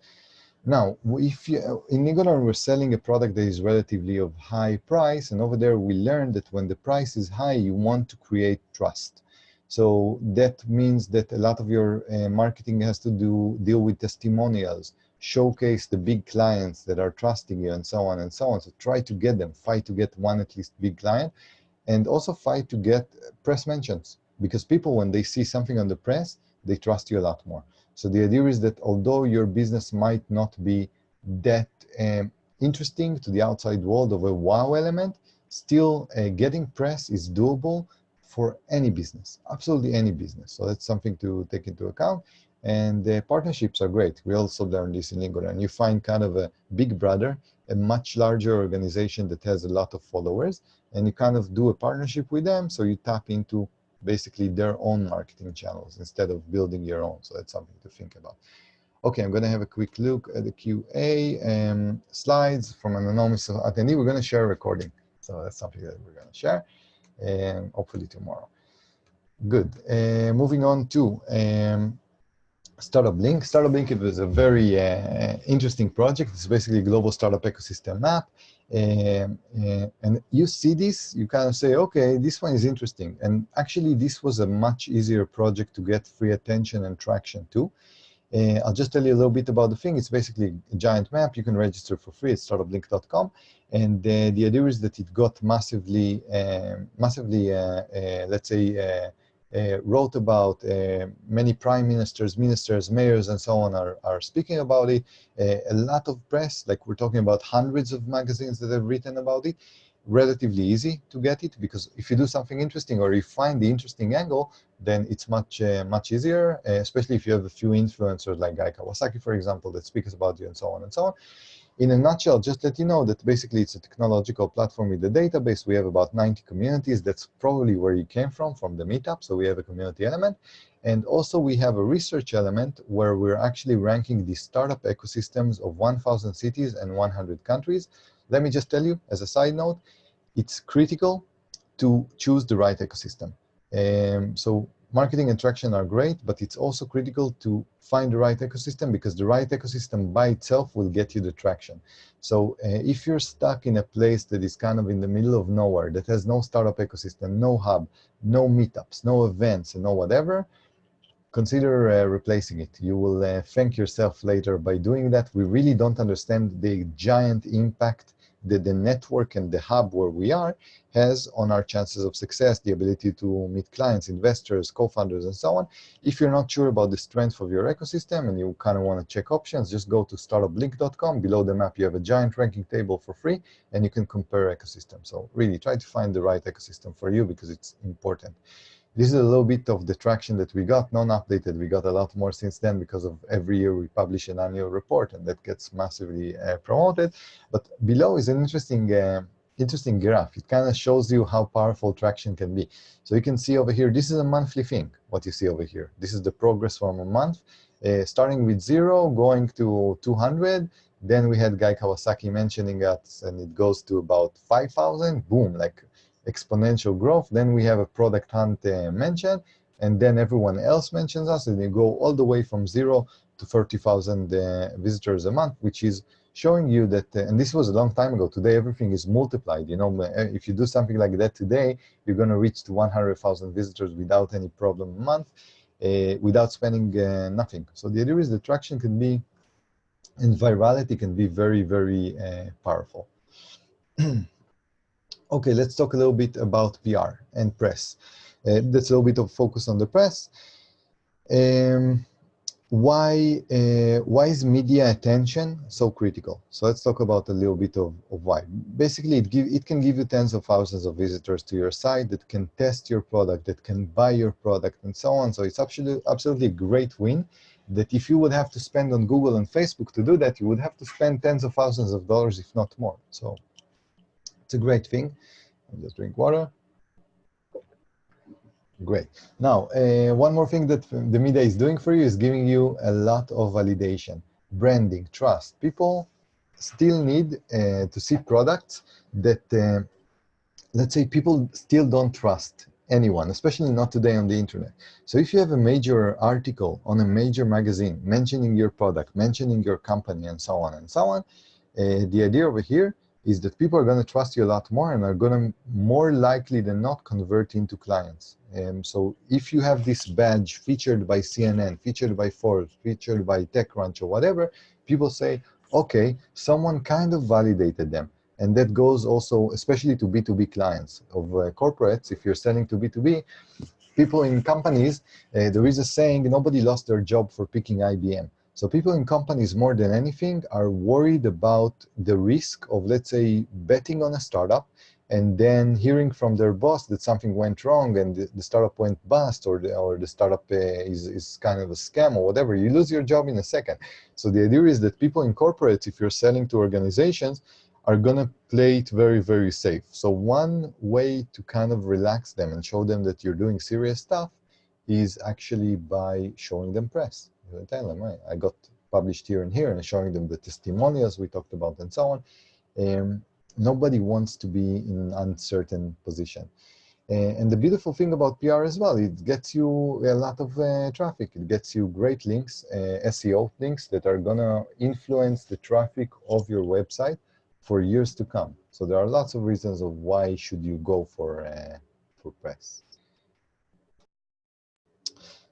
Now, if you, in LingoLearn, we're selling a product that is relatively of high price, and over there we learned that when the price is high, you want to create trust. So that means that a lot of your marketing has to deal with testimonials, showcase the big clients that are trusting you, and so on and so on. So try to get them, fight to get one at least big client, and also fight to get press mentions, because people, when they see something on the press, they trust you a lot more. So the idea is that although your business might not be that interesting to the outside world of a wow element, still getting press is doable for any business, absolutely any business. So that's something to take into account. And partnerships are great. We also learned this in LingoLearn. You find kind of a big brother, a much larger organization that has a lot of followers, and you kind of do a partnership with them, so you tap into basically their own marketing channels instead of building your own. So that's something to think about. Okay, I'm going to have a quick look at the QA slides from an anonymous attendee. We're going to share a recording. So that's something that we're going to share, and hopefully tomorrow. Good. Moving on to StartupBlink. StartupBlink is a very interesting project. It's basically a global startup ecosystem map. And you see this, you kind of say, okay, this one is interesting. And actually, this was a much easier project to get free attention and traction to. I'll just tell you a little bit about the thing. It's basically a giant map. You can register for free at startupblink.com. And the idea is that it got massively, let's say, wrote about. Many prime ministers, mayors, and so on are speaking about it. A lot of press, like we're talking about hundreds of magazines that have written about it. Relatively easy to get it, because if you do something interesting or you find the interesting angle, then it's much easier, especially if you have a few influencers like Guy Kawasaki, for example, that speaks about you, and so on and so on. In a nutshell, just let you know that basically it's a technological platform with a database. We have about 90 communities. That's probably where you came from the meetup. So we have a community element. And also we have a research element where we're actually ranking the startup ecosystems of 1,000 cities and 100 countries. Let me just tell you, as a side note, it's critical to choose the right ecosystem. So marketing and traction are great, but it's also critical to find the right ecosystem, because the right ecosystem by itself will get you the traction. So if you're stuck in a place that is kind of in the middle of nowhere, that has no startup ecosystem, no hub, no meetups, no events, and no whatever, consider replacing it. You will thank yourself later by doing that. We really don't understand the giant impact that the network and the hub where we are has on our chances of success, the ability to meet clients, investors, co-founders, and so on. If you're not sure about the strength of your ecosystem and you kind of want to check options, just go to startupblink.com. Below the map, you have a giant ranking table for free, and you can compare ecosystems. So really try to find the right ecosystem for you, because it's important. This is a little bit of the traction that we got, non-updated. We got a lot more since then, because of every year we publish an annual report, and that gets massively promoted. But below is an interesting graph. It kind of shows you how powerful traction can be. So you can see over here, this is a monthly thing, what you see over here. This is the progress from a month, starting with 0, going to 200. Then we had Guy Kawasaki mentioning us, and it goes to about 5,000. Boom, like exponential growth. Then we have a product hunt mention, and then everyone else mentions us, and they go all the way from 0 to 30,000 visitors a month, which is showing you that, and this was a long time ago. Today, everything is multiplied. You know, if you do something like that today, you're going to reach to 100,000 visitors without any problem a month, without spending nothing. So the idea is the traction can be, and virality can be very, very powerful. Okay, let's talk a little bit about PR and press. That's a little bit of focus on the press. Why is media attention so critical? So let's talk about a little bit of why. Basically, it can give you tens of thousands of visitors to your site that can test your product, that can buy your product, and so on. So it's absolutely a great win, that if you would have to spend on Google and Facebook to do that, you would have to spend tens of thousands of dollars, if not more. So it's a great thing. I'll just drink water. Great. Now, one more thing that the media is doing for you is giving you a lot of validation, branding, trust. People still need to see products that, let's say, people still don't trust anyone, especially not today on the internet. So if you have a major article on a major magazine mentioning your product, mentioning your company, and so on and so on, the idea over here is that people are going to trust you a lot more and are going to more likely than not convert into clients. So if you have this badge featured by CNN, featured by Forbes, featured by TechCrunch or whatever, people say, okay, someone kind of validated them. And that goes also, especially to B2B clients of corporates. If you're selling to B2B, people in companies, there is a saying, nobody lost their job for picking IBM. So people in companies, more than anything, are worried about the risk of, let's say, betting on a startup and then hearing from their boss that something went wrong and the startup went bust, or the startup is kind of a scam or whatever. You lose your job in a second. So the idea is that people in corporates, if you're selling to organizations, are going to play it very, very safe. So one way to kind of relax them and show them that you're doing serious stuff is actually by showing them press. You tell them, I got published here and here, and showing them the testimonials we talked about and so on. Nobody wants to be in an uncertain position. And the beautiful thing about PR as well, it gets you a lot of traffic. It gets you great links, SEO links that are going to influence the traffic of your website for years to come. So there are lots of reasons of why should you go for press.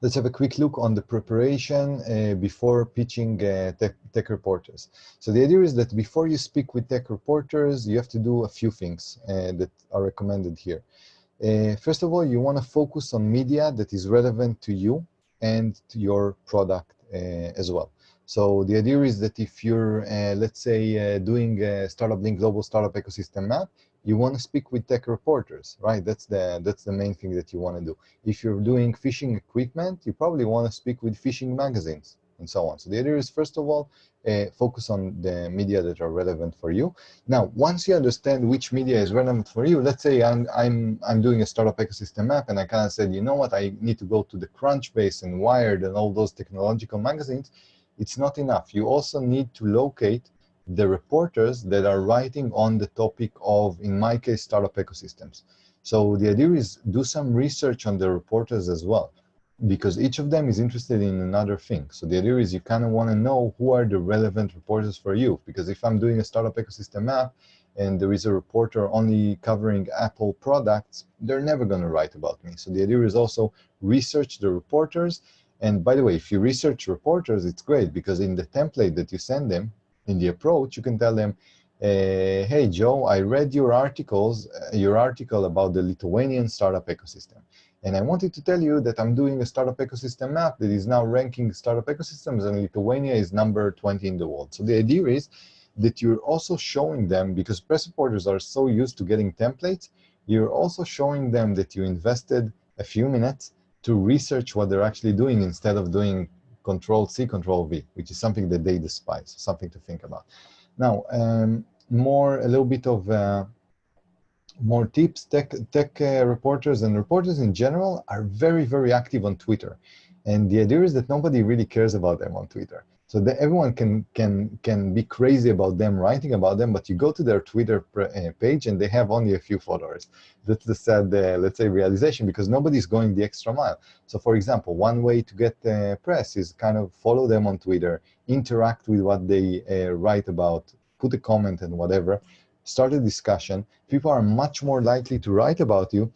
Let's have a quick look on the preparation before pitching tech reporters. So the idea is that before you speak with tech reporters, you have to do a few things that are recommended here. First of all, you want to focus on media that is relevant to you and to your product as well. So the idea is that if you're, let's say, doing a StartupBlink Global Startup Ecosystem Map, you want to speak with tech reporters, right? That's the main thing that you want to do. If you're doing fishing equipment, you probably want to speak with fishing magazines and so on. So the idea is, first of all, focus on the media that are relevant for you. Now, once you understand which media is relevant for you, let's say I'm doing a startup ecosystem map, and I kind of said, you know what, I need to go to the Crunchbase and Wired and all those technological magazines. It's not enough. You also need to locate the reporters that are writing on the topic of, in my case, startup ecosystems. So the idea is do some research on the reporters as well. because each of them is interested in another thing. So the idea is you kind of want to know who are the relevant reporters for you. Because if I'm doing a startup ecosystem app and there is a reporter only covering Apple products, they're never going to write about me. So the idea is also research the reporters. And by the way, if you research reporters, it's great, because in the template that you send them, in the approach, you can tell them, hey, Joe, I read your article about the Lithuanian startup ecosystem. And I wanted to tell you that I'm doing a startup ecosystem map that is now ranking startup ecosystems, and Lithuania is number 20 in the world. So the idea is that you're also showing them, because press reporters are so used to getting templates, you're also showing them that you invested a few minutes to research what they're actually doing instead of doing Control-C, Control-V, which is something that they despise, something to think about. Now, a little bit of more tips. Tech reporters and reporters in general are very, very active on Twitter. And the idea is that nobody really cares about them on Twitter. So that everyone can be crazy about them, writing about them, but you go to their Twitter page and they have only a few followers. That's the sad, let's say, realization, because nobody's going the extra mile. So for example, one way to get press is kind of follow them on Twitter, interact with what they write about, put a comment and whatever, start a discussion. People are much more likely to write about you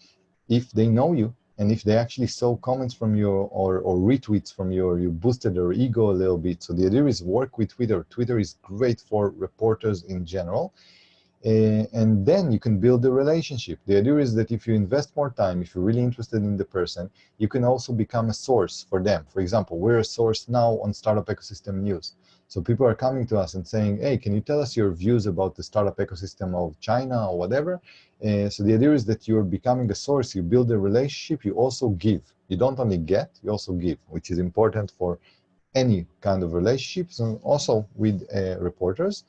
if they know you, and if they actually saw comments from you or retweets from you, or you boosted their ego a little bit. So the idea is work with Twitter. Twitter is great for reporters in general. And then you can build a relationship. The idea is that if you invest more time, if you're really interested in the person, you can also become a source for them. For example, we're a source now on Startup Ecosystem News. So people are coming to us and saying, hey, can you tell us your views about the startup ecosystem of China or whatever? So the idea is that you're becoming a source, you build a relationship, you also give. You don't only get, you also give, which is important for any kind of relationships, and also with reporters.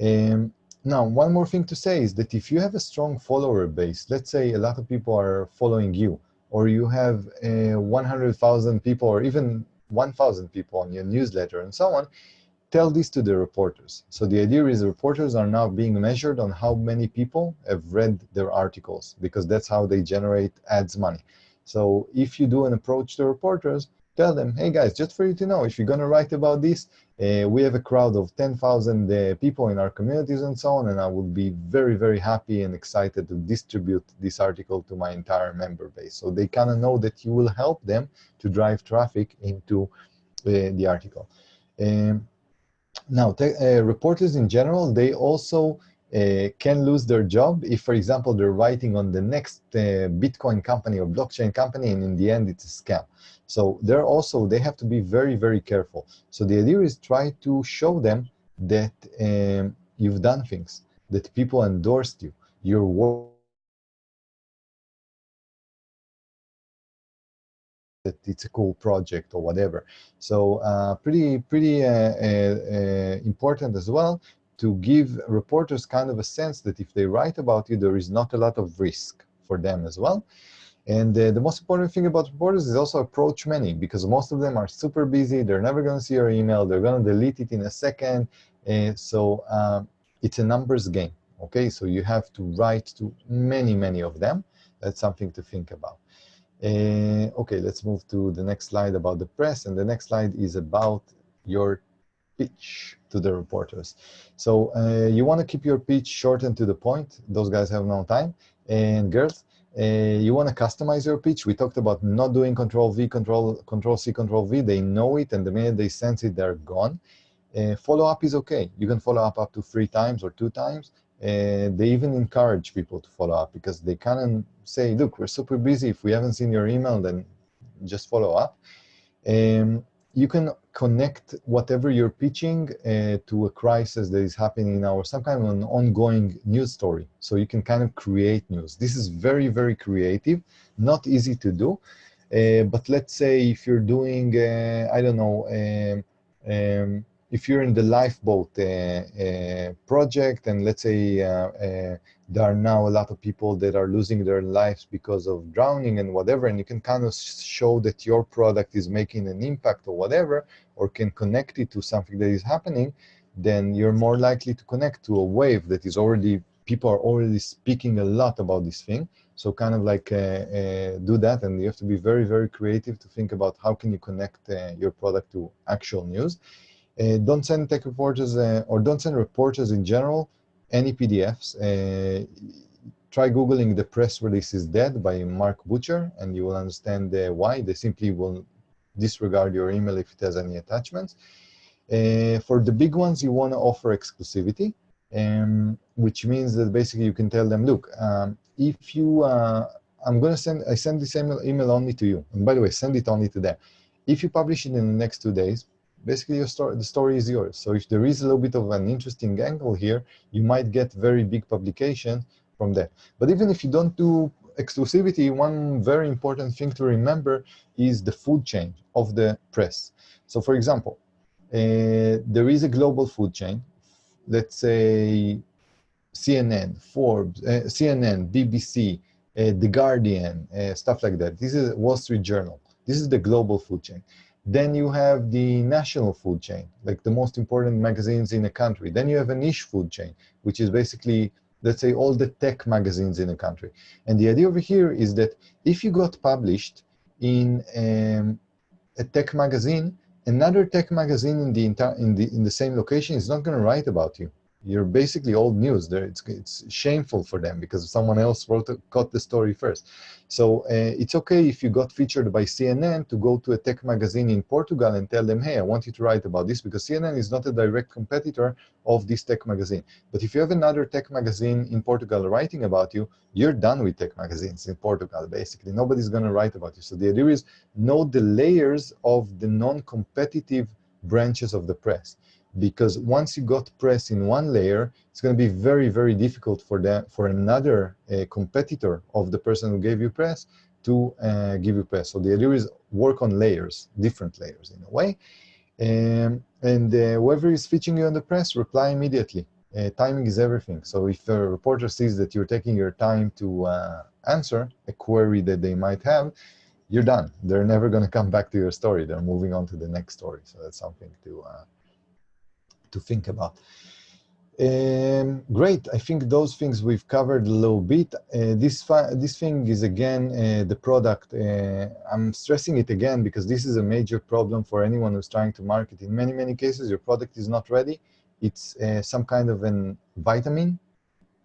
Now, one more thing to say is that if you have a strong follower base, let's say a lot of people are following you, or you have 100,000 people, or even 1,000 people on your newsletter and so on, tell this to the reporters. So the idea is the reporters are now being measured on how many people have read their articles, because that's how they generate ads money. So if you do an approach to reporters, tell them, hey guys, just for you to know, if you're going to write about this, we have a crowd of 10,000 people in our communities and so on, and I will be very, very happy and excited to distribute this article to my entire member base. So they kind of know that you will help them to drive traffic into the article. Now, reporters in general, they also can lose their job if, for example, they're writing on the next Bitcoin company or blockchain company, and in the end, it's a scam. So they have to be very, very careful. So the idea is try to show them that you've done things, that people endorsed you, your work, that it's a cool project or whatever. So pretty important as well to give reporters kind of a sense that if they write about you, there is not a lot of risk for them as well. And the most important thing about reporters is also approach many, because most of them are super busy. They're never going to see your email. They're going to delete it in a second. So it's a numbers game, okay? So you have to write to many of them. That's something to think about. Okay, let's move to the next slide about the press. And the next slide is about your pitch to the reporters. So you want to keep your pitch short and to the point. Those guys have no time. And girls, you want to customize your pitch. We talked about not doing Control-V, Control-C, Control-V. They know it, and the minute they sense it, they're gone. Follow-up is okay. You can follow up to 3 times or 2 times. They even encourage people to follow up, because they kind of say, look, we're super busy. If we haven't seen your email, then just follow up. You can connect whatever you're pitching to a crisis that is happening now, or some kind of an ongoing news story. So you can kind of create news. This is very, very creative, not easy to do. But let's say if you're doing, I don't know, if you're in the lifeboat project, and let's say there are now a lot of people that are losing their lives because of drowning and whatever, and you can kind of show that your product is making an impact or whatever, or can connect it to something that is happening, then you're more likely to connect to a wave that is already people are already speaking a lot about this thing. So kind of like do that, and you have to be very, very creative to think about how can you connect your product to actual news. Don't send tech reporters or don't send reporters in general any PDFs. Try Googling "The Press Release is Dead" by Mark Butcher, and you will understand why. They simply will disregard your email if it has any attachments. For the big ones, you want to offer exclusivity, which means that basically you can tell them, look, if you, I send this email only to you. And by the way, send it only to them. If you publish it in the next 2 days, basically the story is yours. So if there is a little bit of an interesting angle here, you might get very big publication from that. But even if you don't do exclusivity, one very important thing to remember is the food chain of the press. So for example, there is a global food chain. Let's say CNN, Forbes, CNN, BBC, The Guardian, stuff like that. This is Wall Street Journal. This is the global food chain. Then you have the national food chain, like the most important magazines in a country. Then you have a niche food chain, which is basically, let's say, all the tech magazines in a country. And the idea over here is that if you got published in a tech magazine, another tech magazine in the same location is not going to write about you. You're basically old news. It's shameful for them because someone else caught the story first. So it's okay if you got featured by CNN to go to a tech magazine in Portugal and tell them, hey, I want you to write about this, because CNN is not a direct competitor of this tech magazine. But if you have another tech magazine in Portugal writing about you, you're done with tech magazines in Portugal, basically. Nobody's going to write about you. So the idea is know the layers of the non-competitive branches of the press. Because once you got press in one layer, it's going to be very, very difficult for another competitor of the person who gave you press to give you press. So the idea is work on layers, different layers in a way. And whoever is featuring you on the press, reply immediately. Timing is everything. So if a reporter sees that you're taking your time to answer a query that they might have, you're done. They're never going to come back to your story. They're moving on to the next story. So that's something to think about. Great. I think those things we've covered a little bit. This thing is, again, the product. I'm stressing it again because this is a major problem for anyone who's trying to market. In many, many cases, your product is not ready. It's some kind of an vitamin,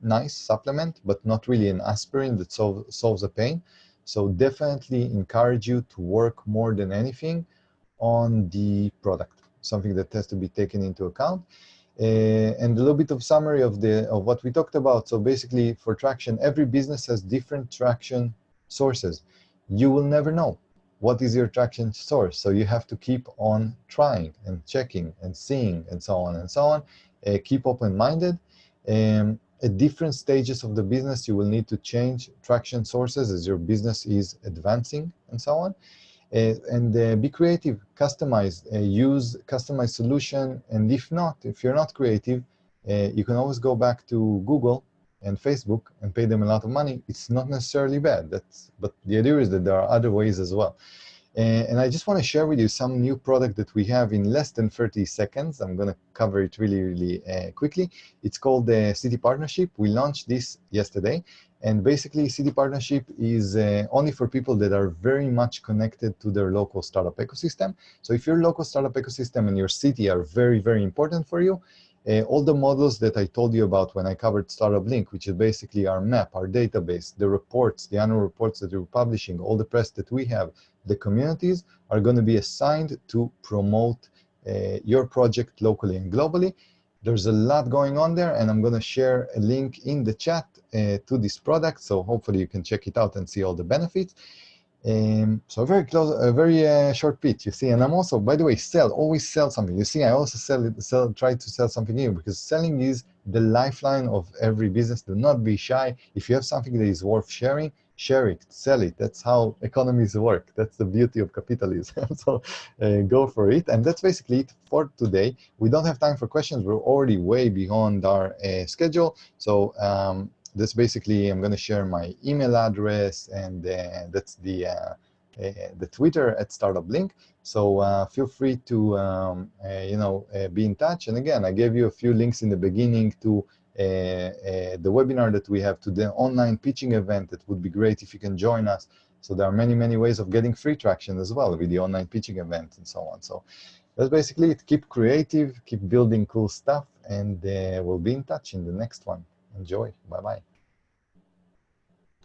nice supplement, but not really an aspirin that solves a pain. So definitely encourage you to work more than anything on the product, something that has to be taken into account. And a little bit of summary of what we talked about. So basically, for traction, every business has different traction sources. You will never know what is your traction source. So you have to keep on trying and checking and seeing and so on and so on. Keep open-minded. At different stages of the business, you will need to change traction sources as your business is advancing and so on. And be creative, customize, use customized solution. And if you're not creative, you can always go back to Google and Facebook and pay them a lot of money. It's not necessarily bad. But the idea is that there are other ways as well. And I just want to share with you some new product that we have in less than 30 seconds. I'm going to cover it really, really quickly. It's called the City Partnership. We launched this yesterday. And basically, City Partnership is only for people that are very much connected to their local startup ecosystem. So if your local startup ecosystem and your city are very, very important for you, all the models that I told you about when I covered StartupBlink, which is basically our map, our database, the reports, the annual reports that we're publishing, all the press that we have, the communities are going to be assigned to promote your project locally and globally. There's a lot going on there, and I'm going to share a link in the chat to this product, so hopefully you can check it out and see all the benefits. So a very short pitch, you see. And I'm also, by the way, always sell something. You see, I also try to sell something new, because selling is the lifeline of every business. Do not be shy. If you have something that is worth sharing, share it, sell it. That's how economies work. That's the beauty of capitalism. So go for it. And that's basically it for today. We don't have time for questions. We're already way beyond our schedule. So that's basically, I'm going to share my email address, and that's the Twitter at StartupBlink. So feel free to be in touch. And again, I gave you a few links in the beginning to the webinar that we have today, online pitching event. It would be great if you can join us. So there are many, many ways of getting free traction as well with the online pitching event and so on. So that's basically it. Keep creative, keep building cool stuff, and we'll be in touch in the next one. Enjoy. Bye-bye.